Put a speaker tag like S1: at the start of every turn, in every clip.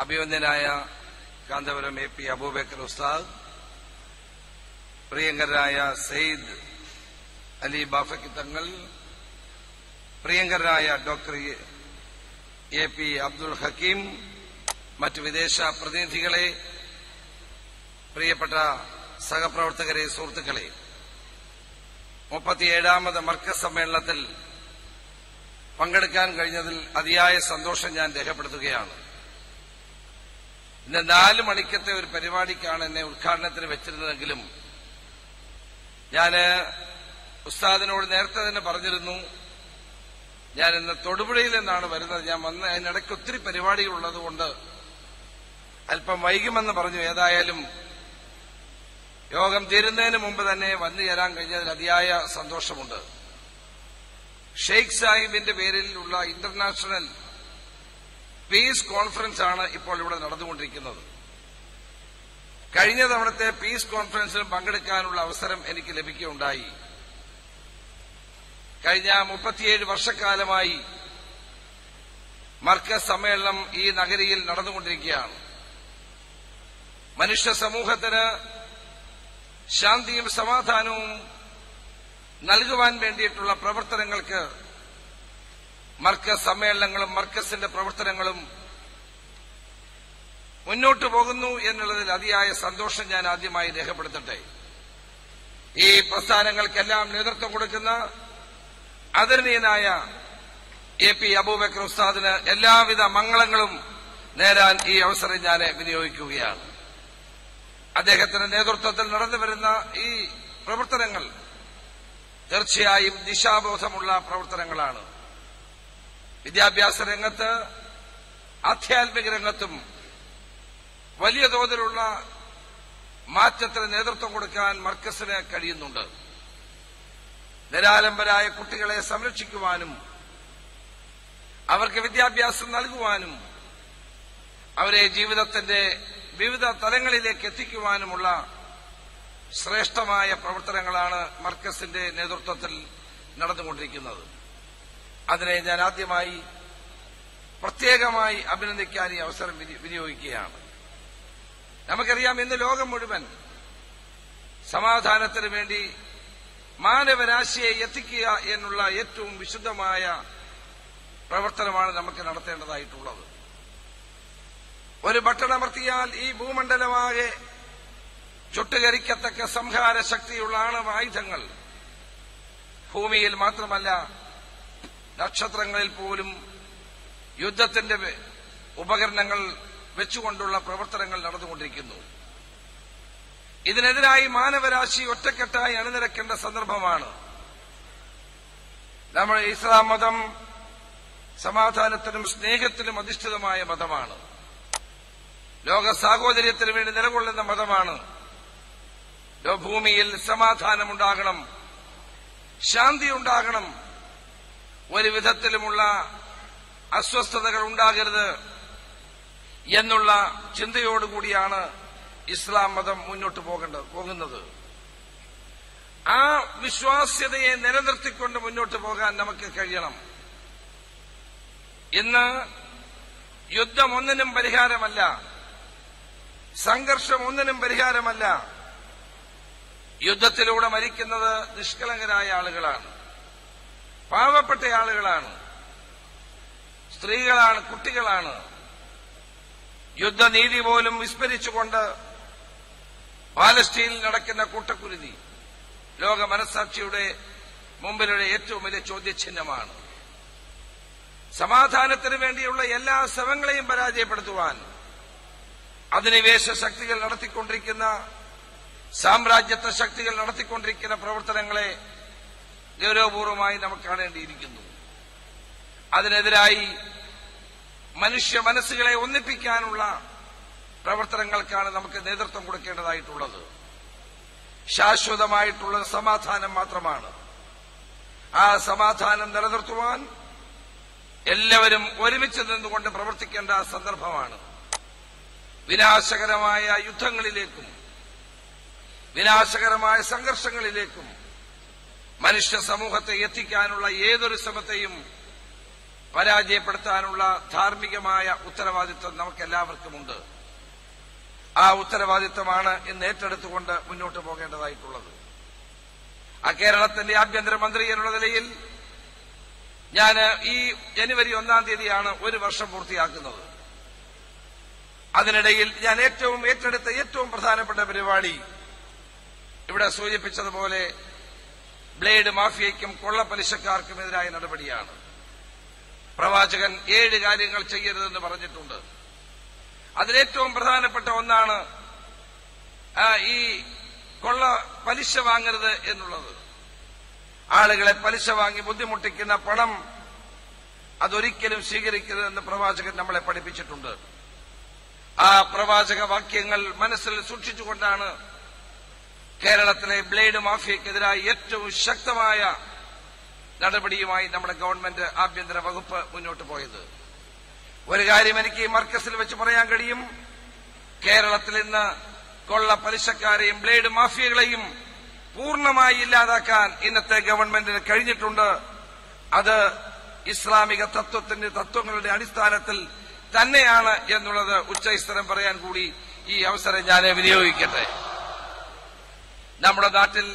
S1: അഭിവന്ദ്യനായ Kanthapuram AP Abubakar ഉസ്താദ്, പ്രിയങ്കരായ സയ്യിദ് അലി ബാഫക്കി തങ്ങൾ, പ്രിയങ്കരായ doctor AP Abdul Hakeem, മറ്റ് വിദേശ പ്രതിനിധികളെ, പ്രിയപ്പെട്ട സഹപ്രവർത്തകരെ, സുഹൃത്തുക്കളെ, 37ാമത് മർക്കസ് സമ്മേളനത്തിൽ പങ്കെടുക്കാൻ കഴിഞ്ഞതിൽ അതിയായ സന്തോഷം ഞാൻ രേഖപ്പെടുത്തുകയാണ്. ഇന്ന് 4 മണിക്കത്തെ ഒരു പരിപാടിക്കാണ് എന്നെ ഉദ്ഘാടനത്തിന് വെച്ചിരുന്നതെങ്കിലും ഞാൻ ഉസ്താദിനോട് നേരത്തെ തന്നെ പറഞ്ഞിരുന്നു, ഞാൻ ഇന്ന് തൊടുപുഴയിൽ നിന്നാണ് വരുന്നത്. ഞാൻ വന്ന് അതിനിടയ്ക്ക് ഒത്തിരി പരിപാടികളുള്ളതുകൊണ്ട് അല്പം വൈകുമെന്ന് പറഞ്ഞു. ഏതായാലും യോഗം തീരുന്നതിന് മുമ്പ് തന്നെ വന്നു ചേരാൻ കഴിഞ്ഞതിൽ അതിയായ സന്തോഷമുണ്ട്. ഷെയ്ഖ് സാഹിബിന്റെ പേരിലുള്ള ഇന്റർനാഷണൽ പീസ് കോൺഫറൻസ് ആണ് ഇപ്പോൾ ഇവിടെ നടന്നുകൊണ്ടിരിക്കുന്നത്. കഴിഞ്ഞ തവണത്തെ പീസ് കോൺഫറൻസിലും പങ്കെടുക്കാനുള്ള അവസരം എനിക്ക് ലഭിക്കുകയുണ്ടായി. കഴിഞ്ഞ 37 വർഷക്കാലമായി മർക്കസ് സമ്മേളനം ഈ നഗരിയിൽ നടന്നുകൊണ്ടിരിക്കുകയാണ്. മനുഷ്യ സമൂഹത്തിന് ശാന്തിയും സമാധാനവും നൽകുവാൻ വേണ്ടിയിട്ടുള്ള പ്രവർത്തനങ്ങൾക്ക് മർക്കസ് സമ്മേളനങ്ങളും മർക്കസിന്റെ പ്രവർത്തനങ്ങളും മുന്നോട്ടു പോകുന്നു എന്നുള്ളതിൽ അതിയായ സന്തോഷം ഞാൻ ആദ്യമായി രേഖപ്പെടുത്തട്ടെ. ഈ പ്രസ്ഥാനങ്ങൾക്കെല്ലാം നേതൃത്വം കൊടുക്കുന്ന ആദരണീയനായ AP അബൂബക്കർ ഉസ്താദിന് എല്ലാവിധ മംഗളങ്ങളും നേരാൻ ഈ അവസരം ഞാൻ വിനിയോഗിക്കുകയാണ്. അദ്ദേഹത്തിന്റെ നേതൃത്വത്തിൽ നടന്നുവരുന്ന ഈ പ്രവർത്തനങ്ങൾ തീർച്ചയായും ദിശാബോധമുള്ള പ്രവർത്തനങ്ങളാണ്. വിദ്യാഭ്യാസ രംഗത്ത്, ആധ്യാത്മിക രംഗത്തും വലിയ തോതിലുള്ള മാറ്റത്തിന് നേതൃത്വം കൊടുക്കാൻ മർക്കസിന് കഴിയുന്നുണ്ട്. നിരാലംബരായ കുട്ടികളെ സംരക്ഷിക്കുവാനും അവർക്ക് വിദ്യാഭ്യാസം നൽകുവാനും അവരെ ജീവിതത്തിന്റെ വിവിധ തലങ്ങളിലേക്ക് എത്തിക്കുവാനുമുള്ള ശ്രേഷ്ഠമായ പ്രവർത്തനങ്ങളാണ് മർക്കസിന്റെ നേതൃത്വത്തിൽ നടന്നുകൊണ്ടിരിക്കുന്നത്. അതിനെ ഞാൻ ആദ്യമായി പ്രത്യേകമായി അഭിനന്ദിക്കാൻ ഈ അവസരം വിനിയോഗിക്കുകയാണ്. നമുക്കറിയാം, ഇന്ന് ലോകം മുഴുവൻ സമാധാനത്തിന് വേണ്ടി മാനവരാശിയെ എത്തിക്കുക എന്നുള്ള ഏറ്റവും വിശുദ്ധമായ പ്രവർത്തനമാണ് നമുക്ക് നടത്തേണ്ടതായിട്ടുള്ളത്. ഒരു ബട്ടണമർത്തിയാൽ ഈ ഭൂമണ്ഡലമാകെ ചുട്ടുകരിക്കത്തക്ക സംഹാര ശക്തിയുള്ള ആണവായുധങ്ങൾ ഭൂമിയിൽ മാത്രമല്ല നക്ഷത്രങ്ങളിൽ പോലും യുദ്ധത്തിന്റെ ഉപകരണങ്ങൾ വെച്ചുകൊണ്ടുള്ള പ്രവർത്തനങ്ങൾ നടന്നുകൊണ്ടിരിക്കുന്നു. ഇതിനെതിരായി മാനവരാശി ഒറ്റക്കെട്ടായി അണിനിരക്കേണ്ട സന്ദർഭമാണ്. നമ്മുടെ ഇസ്ലാം മതം സമാധാനത്തിനും സ്നേഹത്തിനും അധിഷ്ഠിതമായ മതമാണ്. ലോക സാഹോദര്യത്തിന് വേണ്ടി നിലകൊള്ളുന്ന മതമാണ്. ഭൂമിയിൽ സമാധാനമുണ്ടാകണം, ശാന്തി ഉണ്ടാകണം, ഒരു വിധത്തിലുമുള്ള അസ്വസ്ഥതകൾ ഉണ്ടാകരുത് എന്നുള്ള ചിന്തയോടുകൂടിയാണ് ഇസ്ലാം മതം മുന്നോട്ട് പോകുന്നത്. ആ വിശ്വാസ്യതയെ നിലനിർത്തിക്കൊണ്ട് മുന്നോട്ട് പോകാൻ നമുക്ക് കഴിയണം. ഇന്ന് യുദ്ധം ഒന്നിനും പരിഹാരമല്ല, സംഘർഷം ഒന്നിനും പരിഹാരമല്ല. യുദ്ധത്തിലൂടെ മരിക്കുന്നത് നിഷ്കളങ്കരായ ആളുകളാണ്, പാവപ്പെട്ട ആളുകളാണ്, സ്ത്രീകളാണ്, കുട്ടികളാണ്. യുദ്ധനീതി പോലും വിസ്മരിച്ചുകൊണ്ട് പാലസ്തീനിൽ നടക്കുന്ന കൂട്ടക്കുരുതി ലോക മനസ്സാക്ഷിയുടെ മുമ്പിലുള്ള ഏറ്റവും വലിയ ചോദ്യചിഹ്നമാണ്. സമാധാനത്തിന് വേണ്ടിയുള്ള എല്ലാ ശ്രമങ്ങളെയും പരാജയപ്പെടുത്തുവാൻ അധിനിവേശ ശക്തികൾ നടത്തിക്കൊണ്ടിരിക്കുന്ന, സാമ്രാജ്യത്വ ശക്തികൾ നടത്തിക്കൊണ്ടിരിക്കുന്ന പ്രവർത്തനങ്ങളെ ഗൗരവപൂർവമായി നമുക്ക് കാണേണ്ടിയിരിക്കുന്നു. അതിനെതിരായി മനുഷ്യ മനസ്സുകളെ ഒന്നിപ്പിക്കാനുള്ള പ്രവർത്തനങ്ങൾക്കാണ് നമുക്ക് നേതൃത്വം കൊടുക്കേണ്ടതായിട്ടുള്ളത്. ശാശ്വതമായിട്ടുള്ള സമാധാനം മാത്രമാണ്. ആ സമാധാനം നിലനിർത്തുവാൻ എല്ലാവരും ഒരുമിച്ച് നിന്നുകൊണ്ട് പ്രവർത്തിക്കേണ്ട സന്ദർഭമാണ്. വിനാശകരമായ യുദ്ധങ്ങളിലേക്കും വിനാശകരമായ സംഘർഷങ്ങളിലേക്കും മനുഷ്യ സമൂഹത്തെ എത്തിക്കാനുള്ള ഏതൊരു ശ്രമത്തെയും പരാജയപ്പെടുത്താനുള്ള ധാർമ്മികമായ ഉത്തരവാദിത്വം നമുക്കെല്ലാവർക്കുമുണ്ട്. ആ ഉത്തരവാദിത്വമാണ് ഇന്ന് ഏറ്റെടുത്തുകൊണ്ട് മുന്നോട്ട് പോകേണ്ടതായിട്ടുള്ളത്. ആ കേരളത്തിന്റെ ആഭ്യന്തരമന്ത്രി എന്നുള്ള നിലയിൽ ഞാൻ ഈ ജനുവരി 1-ാം തീയതിയാണ് 1 വർഷം പൂർത്തിയാക്കുന്നത്. അതിനിടയിൽ ഞാൻ ഏറ്റെടുത്ത ഏറ്റവും പ്രധാനപ്പെട്ട പരിപാടി ഇവിടെ സൂചിപ്പിച്ചതുപോലെ ബ്ലേഡ് മാഫിയയ്ക്കും കൊള്ളപ്പലിശക്കാർക്കുമെതിരായ നടപടിയാണ്. പ്രവാചകൻ 7 കാര്യങ്ങൾ ചെയ്യരുതെന്ന് പറഞ്ഞിട്ടുണ്ട്. അതിലേറ്റവും പ്രധാനപ്പെട്ട ഒന്നാണ് ഈ പലിശ വാങ്ങരുത് എന്നുള്ളത്. ആളുകളെ പലിശ വാങ്ങി ബുദ്ധിമുട്ടിക്കുന്ന പണം അതൊരിക്കലും സ്വീകരിക്കരുതെന്ന് പ്രവാചകൻ നമ്മളെ പഠിപ്പിച്ചിട്ടുണ്ട്. ആ പ്രവാചക വാക്യങ്ങൾ മനസ്സിൽ സൂക്ഷിച്ചുകൊണ്ടാണ് കേരളത്തിലെ ബ്ലേഡ് മാഫിയക്കെതിരായി ഏറ്റവും ശക്തമായ നടപടിയുമായി നമ്മുടെ ഗവൺമെന്റ് ആഭ്യന്തര വകുപ്പ് മുന്നോട്ട് പോയത്. ഒരു കാര്യം എനിക്ക് ഈ മർക്കസിൽ വെച്ച് പറയാൻ കഴിയും. കേരളത്തിൽ ഇന്ന് കൊള്ള പലിശക്കാരെയും ബ്ലേഡ് മാഫിയകളെയും പൂർണ്ണമായി ഇല്ലാതാക്കാൻ ഇന്നത്തെ ഗവൺമെന്റിന് കഴിഞ്ഞിട്ടുണ്ട്. അത് ഇസ്ലാമിക തത്വങ്ങളുടെ അടിസ്ഥാനത്തിൽ തന്നെയാണ് എന്നുള്ളത് ഉച്ചസ്ഥലം പറയാൻ കൂടി ഈ അവസരം ഞാൻ വിനിയോഗിക്കട്ടെ. നമ്മുടെ നാട്ടിൽ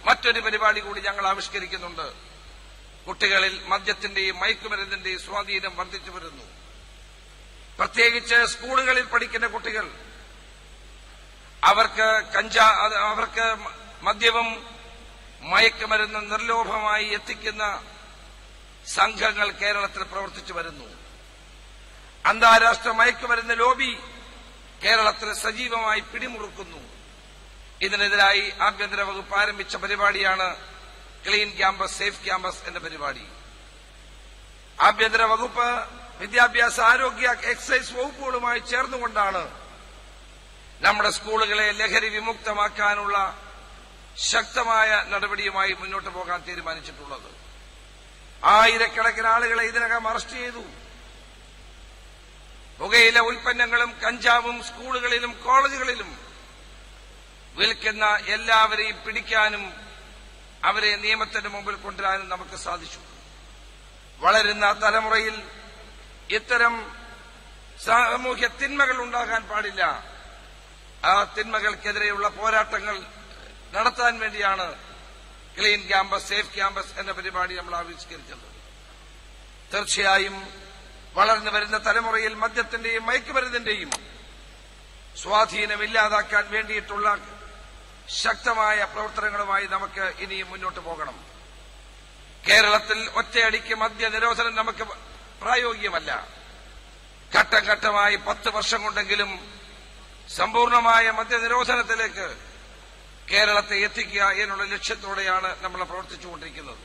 S1: മറ്റൊരു പരിപാടി കൂടി ഞങ്ങൾ ആവിഷ്കരിക്കുന്നുണ്ട്. കുട്ടികളിൽ മദ്യത്തിന്റെയും മയക്കുമരുന്നിന്റെയും സ്വാധീനം വർദ്ധിച്ചു വരുന്നു. പ്രത്യേകിച്ച് സ്കൂളുകളിൽ പഠിക്കുന്ന കുട്ടികൾ, അവർക്ക് മദ്യവും മയക്കുമരുന്നും നിർലോഭമായി എത്തിക്കുന്ന സംഘങ്ങൾ കേരളത്തിൽ പ്രവർത്തിച്ചു വരുന്നു. അന്താരാഷ്ട്ര മയക്കുമരുന്ന് ലോബി കേരളത്തിൽ സജീവമായി പിടിമുറുക്കുന്നു. ഇതിനെതിരായി ആഭ്യന്തര വകുപ്പ് ആരംഭിച്ച പരിപാടിയാണ് ക്ലീൻ ക്യാമ്പസ് സേഫ് ക്യാമ്പസ് എന്ന പരിപാടി. ആഭ്യന്തര വകുപ്പ് വിദ്യാഭ്യാസ ആരോഗ്യ എക്സൈസ് വകുപ്പുകളുമായി ചേർന്നുകൊണ്ടാണ് നമ്മുടെ സ്കൂളുകളെ ലഹരി വിമുക്തമാക്കാനുള്ള ശക്തമായ നടപടിയുമായി മുന്നോട്ട് പോകാൻ തീരുമാനിച്ചിട്ടുള്ളത്. ആയിരക്കണക്കിന് ആളുകളെ ഇതിനകം അറസ്റ്റ് ചെയ്തു. പുകയില ഉൽപ്പന്നങ്ങളും കഞ്ചാവും സ്കൂളുകളിലും കോളേജുകളിലും വിൽക്കുന്ന എല്ലാവരെയും പിടിക്കാനും അവരെ നിയമത്തിന്റെ മുമ്പിൽ കൊണ്ടുവരാനും നമുക്ക് സാധിച്ചു. വളരുന്ന തലമുറയിൽ ഇത്തരം സാമൂഹ്യ തിന്മകൾ ഉണ്ടാകാൻ പാടില്ല. ആ തിന്മകൾക്കെതിരെയുള്ള പോരാട്ടങ്ങൾ നടത്താൻ വേണ്ടിയാണ് ക്ലീൻ ക്യാമ്പസ് സേഫ് ക്യാമ്പസ് എന്ന പരിപാടി നമ്മൾ ആവിഷ്കരിച്ചത്. തീർച്ചയായും വളർന്നു വരുന്ന തലമുറയിൽ മദ്യത്തിന്റെയും മയക്കുമരുന്നിന്റെയും സ്വാധീനം ഇല്ലാതാക്കാൻ വേണ്ടിയിട്ടുള്ള ശക്തമായ പ്രവർത്തനങ്ങളുമായി നമുക്ക് ഇനിയും മുന്നോട്ട് പോകണം. കേരളത്തിൽ ഒറ്റയടിക്ക് മദ്യ നിരോധനം നമുക്ക് പ്രായോഗികമല്ല. ഘട്ടം ഘട്ടമായി 10 വർഷം കൊണ്ടെങ്കിലും സമ്പൂർണമായ മദ്യനിരോധനത്തിലേക്ക് കേരളത്തെ എത്തിക്കുക എന്നുള്ള ലക്ഷ്യത്തോടെയാണ് നമ്മൾ പ്രവർത്തിച്ചുകൊണ്ടിരിക്കുന്നത്.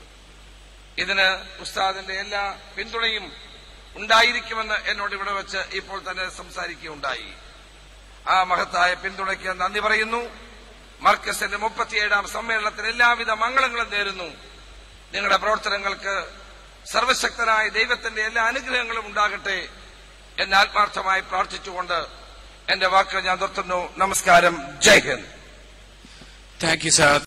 S1: ഇതിന് ഉസ്താദിന്റെ എല്ലാ പിന്തുണയും ഉണ്ടായിരിക്കുമെന്ന് എന്നോട് ഇവിടെ വെച്ച് ഇപ്പോൾ തന്നെ സംസാരിക്കുകയുണ്ടായി. ആ മഹത്തായ പിന്തുണയ്ക്ക് നന്ദി പറയുന്നു. മർക്കസിന്റെ 37ാം സമ്മേളനത്തിന് എല്ലാവിധ മംഗളങ്ങളും നേരുന്നു. നിങ്ങളുടെ പ്രവർത്തനങ്ങൾക്ക് സർവശക്തനായ ദൈവത്തിന്റെ എല്ലാ അനുഗ്രഹങ്ങളും ഉണ്ടാകട്ടെ എന്ന് ആത്മാർത്ഥമായി പ്രാർത്ഥിച്ചുകൊണ്ട് എന്റെ വാക്കുകൾ ഞാൻ നിർത്തുന്നു. നമസ്കാരം. Jai Hind.
S2: Thank you sir.